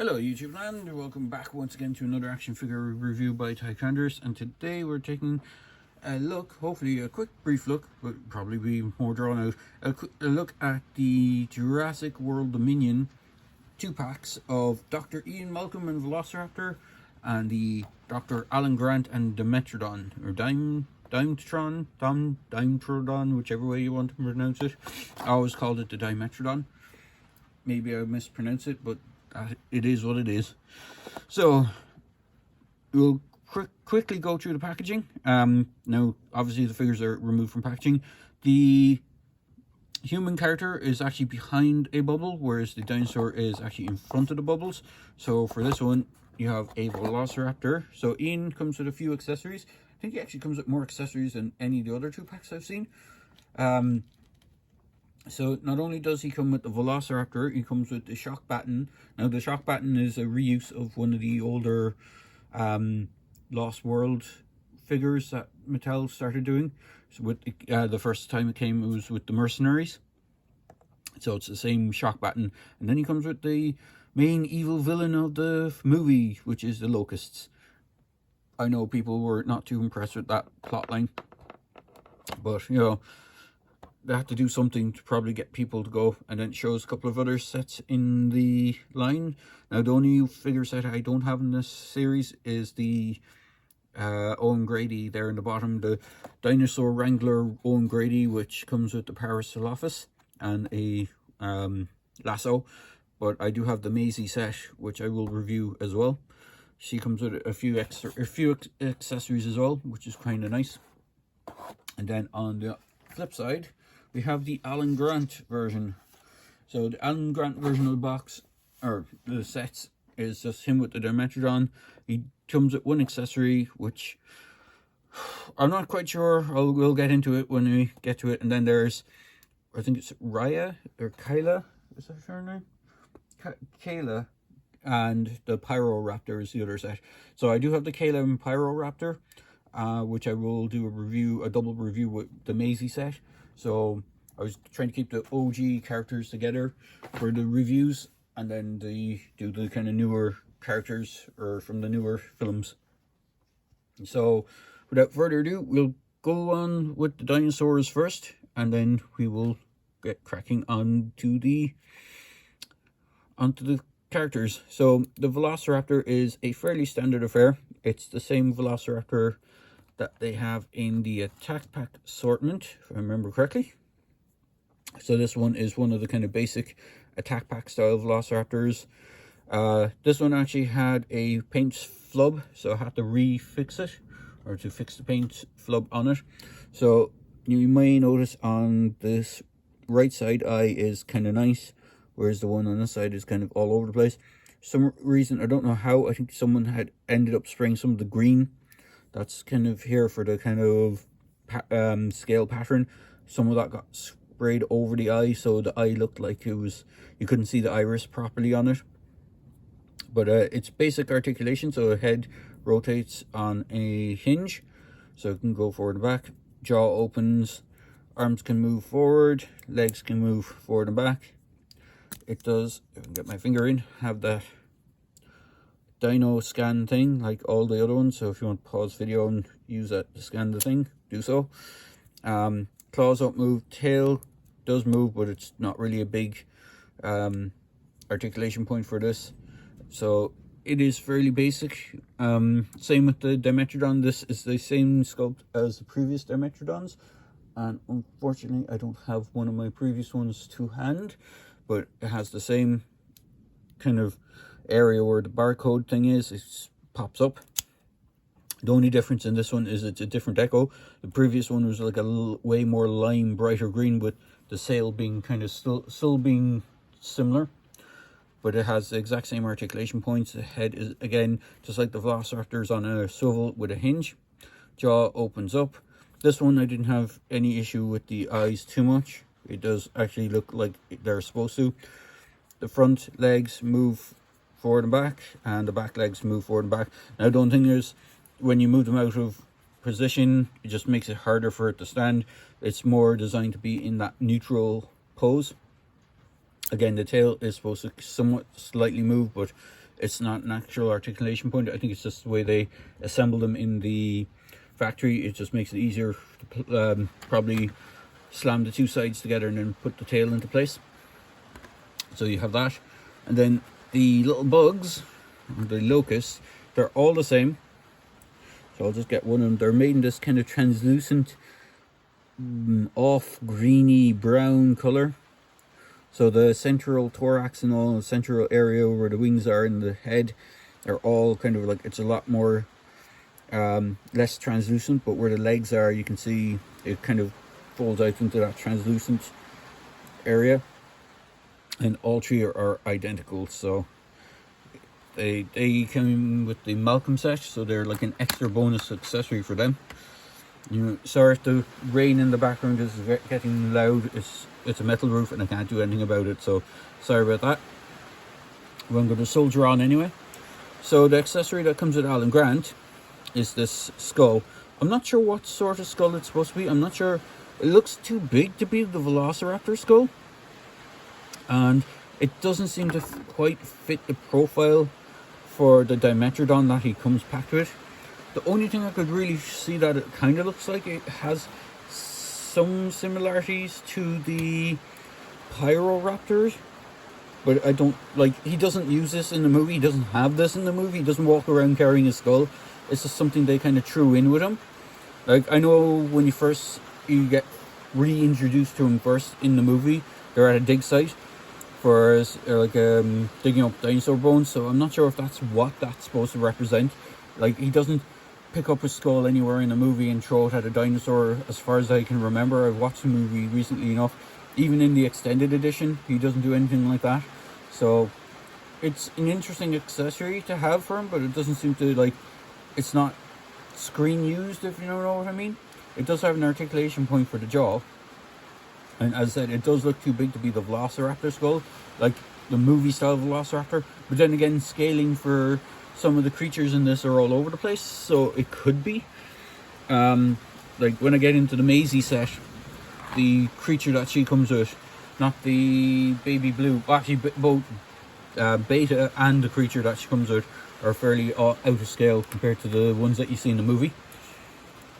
Hello YouTube land, welcome back once again to another action figure review by Tycanders, and today we're taking a look, hopefully a quick brief look, but probably be more drawn out, a look at the Jurassic World Dominion 2-packs of Dr. Ian Malcolm and Velociraptor and the Dr. Alan Grant and Dimetrodon, or Dimetrodon, whichever way you want to pronounce it. I always called it the Dimetrodon. Maybe I mispronounce it, but it is what it is. So we'll quickly go through the packaging. Now obviously the figures are removed from packaging. The human character is actually behind a bubble, whereas the dinosaur is actually in front of the bubbles. So for this one you have a Velociraptor. So Ian comes with a few accessories. I think he actually comes with more accessories than any of the other 2 packs I've seen. So not only does he come with the Velociraptor, he comes with the shock baton. Now the shock baton is a reuse of one of the older Lost World figures that Mattel started doing. So with the first time it came, it was with the mercenaries. So it's the same shock baton. And then he comes with the main evil villain of the movie, which is the locusts. I know people were not too impressed with that plotline, but you know, they have to do something to probably get people to go. And then it shows a couple of other sets in the line. Now the only figure set I don't have in this series is the Owen Grady there in the bottom, the Dinosaur Wrangler Owen Grady, which comes with the Parasaurolophus and a lasso. But I do have the Maisie set, which I will review as well. She comes with a few accessories as well, which is kind of nice. And then on the flip side, we have the Alan Grant version. So the Alan Grant version of the box, or the sets, is just him with the Dimetrodon. He comes with one accessory, which I'm not quite sure. We'll get into it when we get to it. And then there's, I think it's Raya or Kyla, is that her name? Kayla, and the Pyroraptor is the other set. So I do have the Kayla and Pyroraptor, which I will do a double review with the Maisie set. So I was trying to keep the OG characters together for the reviews, and then do the kind of newer characters or from the newer films. So without further ado, we'll go on with the dinosaurs first, and then we will get cracking onto the characters. So the Velociraptor is a fairly standard affair. It's the same Velociraptor that they have in the attack pack assortment, if I remember correctly. So this one is one of the kind of basic attack pack style Velociraptors. This one actually had a paint flub, so I had to refix it, or to fix the paint flub on it. So you may notice on this right side eye is kind of nice, whereas the one on this side is kind of all over the place. For some reason, I don't know how, I think someone had ended up spraying some of the green that's kind of here for the kind of scale pattern. Some of that got sprayed over the eye, so the eye looked like it was, you couldn't see the iris properly on it. But it's basic articulation, so the head rotates on a hinge, so it can go forward and back. Jaw opens, arms can move forward, legs can move forward and back. It does, if I can get my finger in, have that dino scan thing like all the other ones. So if you want to pause video and use that to scan the thing, do so. Claws don't move. Tail does move, but it's not really a big articulation point for this. So it is fairly basic. Same with the Dimetrodon. This is the same sculpt as the previous Dimetrodons, and unfortunately I don't have one of my previous ones to hand, but it has the same kind of area where the barcode thing is. It pops up. The only difference in this one is it's a different deco. The previous one was like a little, way more lime, brighter green, with the sail being kind of still being similar, but it has the exact same articulation points. The head is, again, just like the Velociraptors, on a swivel with a hinge. Jaw opens up. This one I didn't have any issue with the eyes too much. It does actually look like they're supposed to. The front legs move forward and back, and the back legs move forward and back. Now the only thing is, when you move them out of position, it just makes it harder for it to stand. It's more designed to be in that neutral pose. Again, the tail is supposed to somewhat slightly move, but It's not an actual articulation point. I think it's just the way they assemble them in the factory. It just makes it easier to probably slam the two sides together and then put the tail into place. So you have that. And then the little bugs, the locusts, they're all the same. So I'll just get one of them. They're made in this kind of translucent, off greeny brown color. So the central thorax and all, the central area where the wings are and the head are all kind of like, it's a lot more less translucent, but where the legs are, you can see it kind of folds out into that translucent area. And all three are identical, so they come with the Malcolm set, so they're like an extra bonus accessory for them. Sorry if the rain in the background is getting loud. It's a metal roof and I can't do anything about it, so sorry about that. Well, I'm going to soldier on anyway. So the accessory that comes with Alan Grant is this skull. I'm not sure what sort of skull it's supposed to be. I'm not sure. It looks too big to be the Velociraptor skull, and it doesn't seem to quite fit the profile for the Dimetrodon that he comes packed with. The only thing I could really see that it kind of looks like, it has some similarities to the Pyroraptors, but I don't, like, he doesn't use this in the movie. He doesn't have this in the movie. He doesn't walk around carrying a skull. It's just something they kind of threw in with him. Like, I know when you get reintroduced to him first in the movie, they're at a dig site for like digging up dinosaur bones, so I'm not sure if that's what that's supposed to represent. Like, he doesn't pick up a skull anywhere in the movie and throw it at a dinosaur, as far as I can remember. I've watched the movie recently enough. Even in the extended edition, he doesn't do anything like that. So it's an interesting accessory to have for him, but it doesn't seem to, like, it's not screen used, if you don't know what I mean. It does have an articulation point for the jaw, and as I said, it does look too big to be the Velociraptor skull, like the movie style Velociraptor. But then again, scaling for some of the creatures in this are all over the place, so it could be. Like when I get into the Maisie set, the creature that she comes with, not the baby blue, actually both Beta and the creature that she comes with are fairly out of scale compared to the ones that you see in the movie.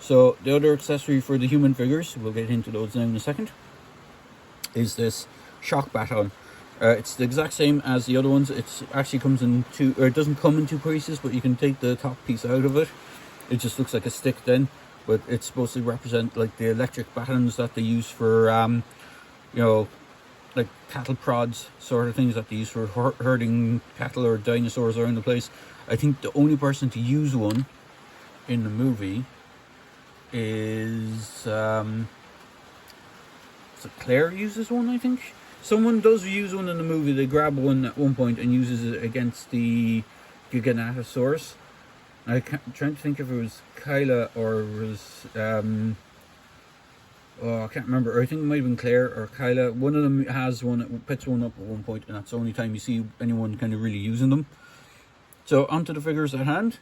So the other accessory for the human figures, we'll get into those now in a second, is this shock baton. It's the exact same as the other ones. It actually comes in two, or it doesn't come in two pieces, but you can take the top piece out of it. It just looks like a stick then, but it's supposed to represent like the electric batons that they use for, you know, like cattle prods sort of things that they use for herding cattle or dinosaurs around the place. I think the only person to use one in the movie is so Claire uses one, I think. Someone does use one in the movie. They grab one at one point and uses it against the Giganotosaurus. I'm trying to think if it was Kyla or it was oh, I can't remember. I think it might have been Claire or Kyla. One of them has one, picks one up at one point, and that's the only time you see anyone kind of really using them. So onto the figures at hand.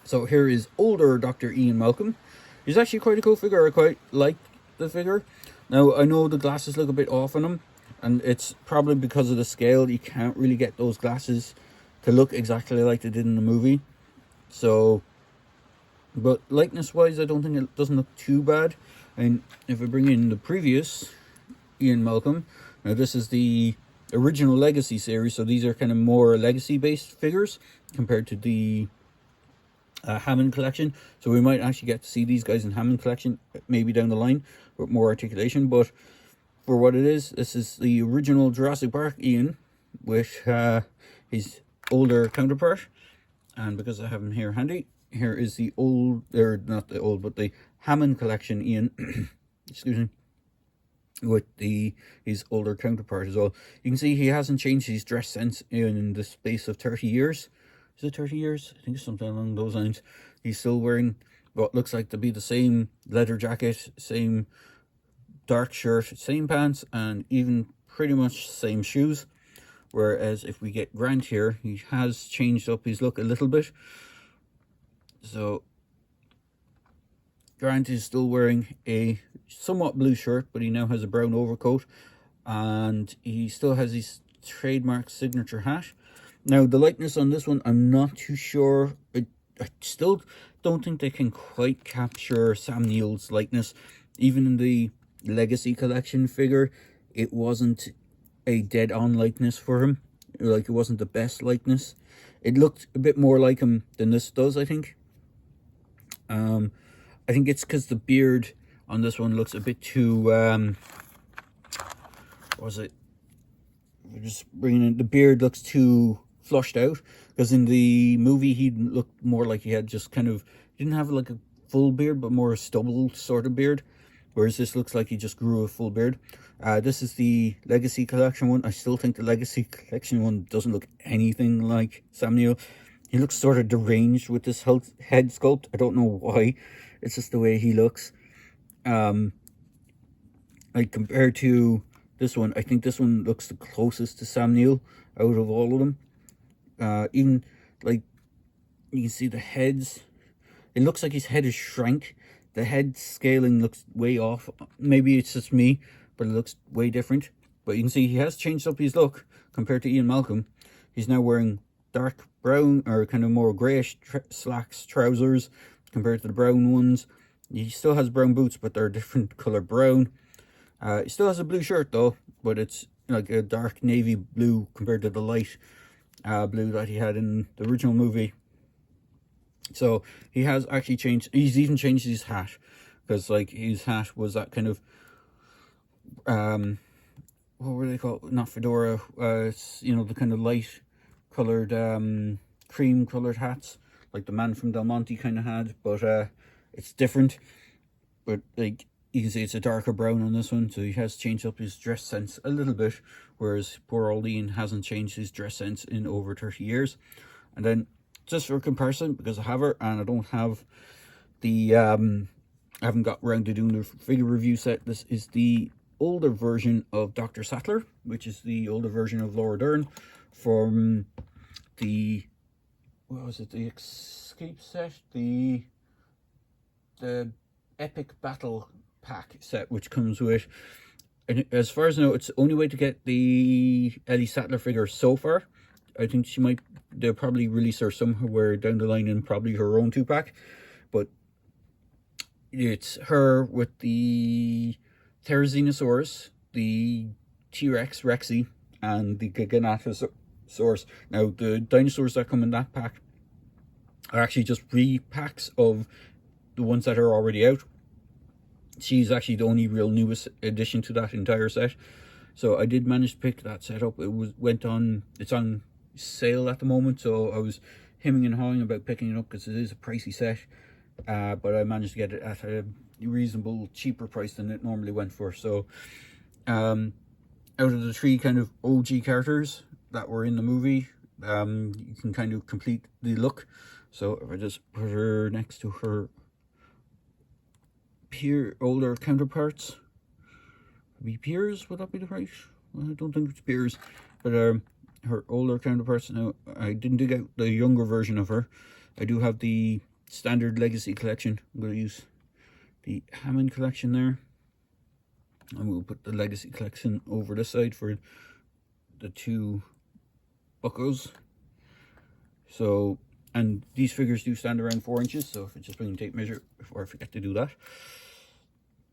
So here is older Dr. Ian Malcolm. He's actually quite a cool figure. I quite like the figure. Now, I know the glasses look a bit off on him, and it's probably because of the scale. You can't really get those glasses to look exactly like they did in the movie. So, but likeness-wise, I don't think it doesn't look too bad. And if I bring in the previous Ian Malcolm, now this is the original Legacy series, so these are kind of more Legacy-based figures compared to the Hammond collection. So we might actually get to see these guys in Hammond collection maybe down the line with more articulation. But for what it is, this is the original Jurassic Park Ian with his older counterpart. And because I have him here handy, here is the old, or not the old, but the Hammond collection Ian, excuse me, with his older counterpart as well. You can see he hasn't changed his dress sense in the space of 30 years. Is it 30 years? I think it's something along those lines. He's still wearing what looks like to be the same leather jacket, same dark shirt, same pants, and even pretty much same shoes. Whereas if we get Grant here, he has changed up his look a little bit. So Grant is still wearing a somewhat blue shirt, but he now has a brown overcoat, and he still has his trademark signature hat. Now, the likeness on this one, I'm not too sure. I still don't think they can quite capture Sam Neill's likeness. Even in the Legacy Collection figure, it wasn't a dead-on likeness for him. Like, it wasn't the best likeness. It looked a bit more like him than this does, I think. I think it's because the beard on this one looks a bit too, what was it? We're just bringing in, the beard looks too flushed out, because in the movie he looked more like he had just kind of, didn't have like a full beard, but more a stubble sort of beard, whereas this looks like he just grew a full beard. This is the Legacy Collection one. I still think the Legacy Collection one doesn't look anything like Sam Neill. He looks sort of deranged with this head sculpt. I don't know why. It's just the way he looks. Like, compared to this one, I think this one looks the closest to Sam Neill out of all of them. Even, like, you can see the heads. It looks like his head is shrank. The head scaling looks way off. Maybe it's just me, but it looks way different. But you can see he has changed up his look compared to Ian Malcolm. He's now wearing dark brown, or kind of more greyish slacks trousers compared to the brown ones. He still has brown boots, but they're a different colour brown. He still has a blue shirt though, but it's like a dark navy blue compared to the light blue that he had in the original movie. So he has actually changed. He's even changed his hat, because like his hat was that kind of what were they called? Not fedora. You know, the kind of light colored cream colored hats like the man from Del Monte kind of had, but it's different. But like, you can see it's a darker brown on this one, so he has changed up his dress sense a little bit, whereas poor old Ian hasn't changed his dress sense in over 30 years. And then, just for comparison, because I have her and I don't have the I haven't got around to doing the figure review set, this is the older version of Dr. Sattler, which is the older version of Laura Dern from the, what was it, the Escape set, the Epic Battle Pack set, which comes with, and as far as I know, it's the only way to get the Ellie Sattler figure so far. I think they'll probably release her somewhere down the line in probably her own 2-pack, but it's her with the Therizinosaurus, the T-Rex Rexy, and the Giganotosaurus. Now, the dinosaurs that come in that pack are actually just repacks of the ones that are already out. She's actually the only real newest addition to that entire set. So I did manage to pick that set up. It's on sale at the moment, so I was hemming and hawing about picking it up because it is a pricey set. But I managed to get it at a reasonable, cheaper price than it normally went for. So out of the 3 kind of OG characters that were in the movie, you can kind of complete the look. So if I just put her next to her older counterparts, be peers, would that be the right? Well, I don't think it's peers, but her older counterparts. Now, I didn't dig out the younger version of her. I do have the standard Legacy Collection. I'm going to use the Hammond Collection there, and we'll put the Legacy Collection over this side for the 2 buckos. So, and these figures do stand around 4 inches, so if I just bring a tape measure before I forget to do that,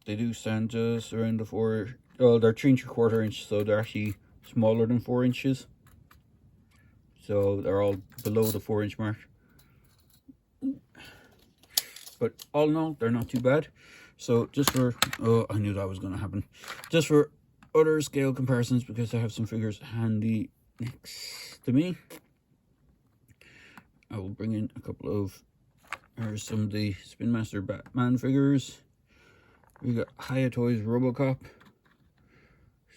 they do stand just around the 4, well, they're 3 3/4 inch, so they're actually smaller than 4 inches. So they're all below the 4-inch mark. But all in all, they're not too bad. So just for, oh, I knew that was going to happen. Just for other scale comparisons, because I have some figures handy next to me, I will bring in a couple of, here's some of the Spin Master Batman figures. We got Hiya Toys Robocop.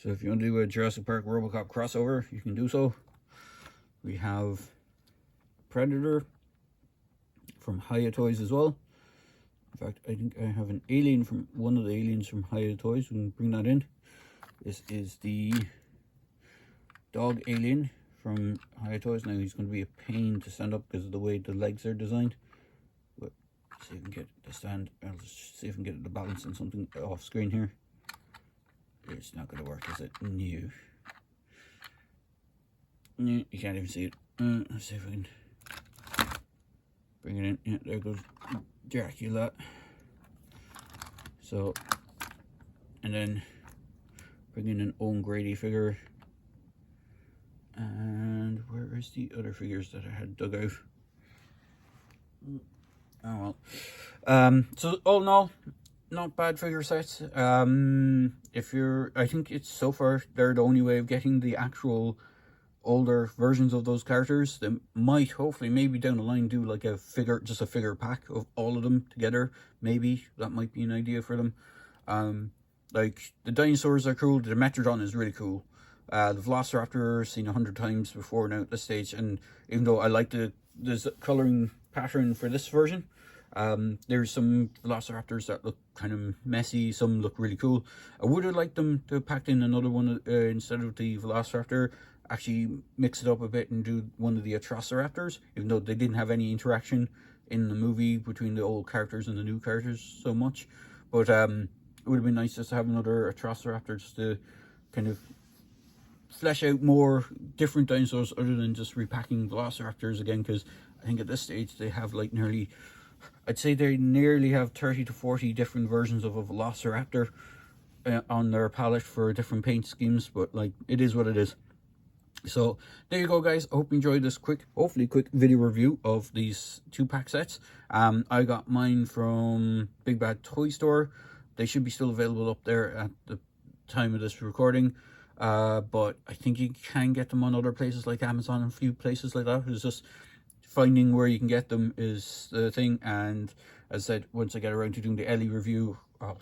So if you want to do a Jurassic Park Robocop crossover, you can do so. We have Predator from Hiya Toys as well. In fact, I think I have an alien from one of the aliens from Hiya Toys. We can bring that in. This is the dog alien from Hiya Toys. Now, he's going to be a pain to stand up because of the way the legs are designed. But see if I can get it to stand. I'll just see if I can get it to balance on something off screen here. It's not going to work, is it? No. You can't even see it. Let's see if I can bring it in. Yeah, there goes Dracula. So, and then bring in an Owen Grady figure. And where is the other figures that I had dug out? Oh well. So all in all, not bad figure sets. If you're, I think it's so far they're the only way of getting the actual older versions of those characters. They might, hopefully, maybe down the line do like a figure, just a figure pack of all of them together. Maybe that might be an idea for them. Like the dinosaurs are cool. The Metrodon is really cool. The Velociraptor seen 100 times before now at this stage, and even though I like the coloring pattern for this version, there's some Velociraptors that look kind of messy. Some look really cool. I would have liked them to have packed in another one instead of the Velociraptor. Actually mix it up a bit and do one of the Atrociraptors, even though they didn't have any interaction in the movie between the old characters and the new characters so much. But it would have been nice just to have another Atrociraptor just to kind of flesh out more different dinosaurs other than just repacking Velociraptors again, because I think at this stage they have like nearly, I'd say they nearly have 30 to 40 different versions of a Velociraptor on their palette for different paint schemes, but like it is what it is. So there you go, guys. I hope you enjoyed this hopefully quick video review of these 2-pack sets. I got mine from Big Bad Toy Store. They should be still available up there at the time of this recording. But I think you can get them on other places like Amazon and a few places like that. It's just finding where you can get them is the thing. And as I said, once I get around to doing the Ellie review, I'll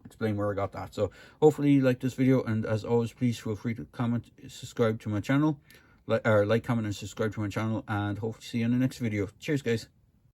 explain where I got that. So hopefully you like this video, and as always, please feel free to comment, subscribe to my channel, like, comment and subscribe to my channel, and hopefully see you in the next video. Cheers, guys.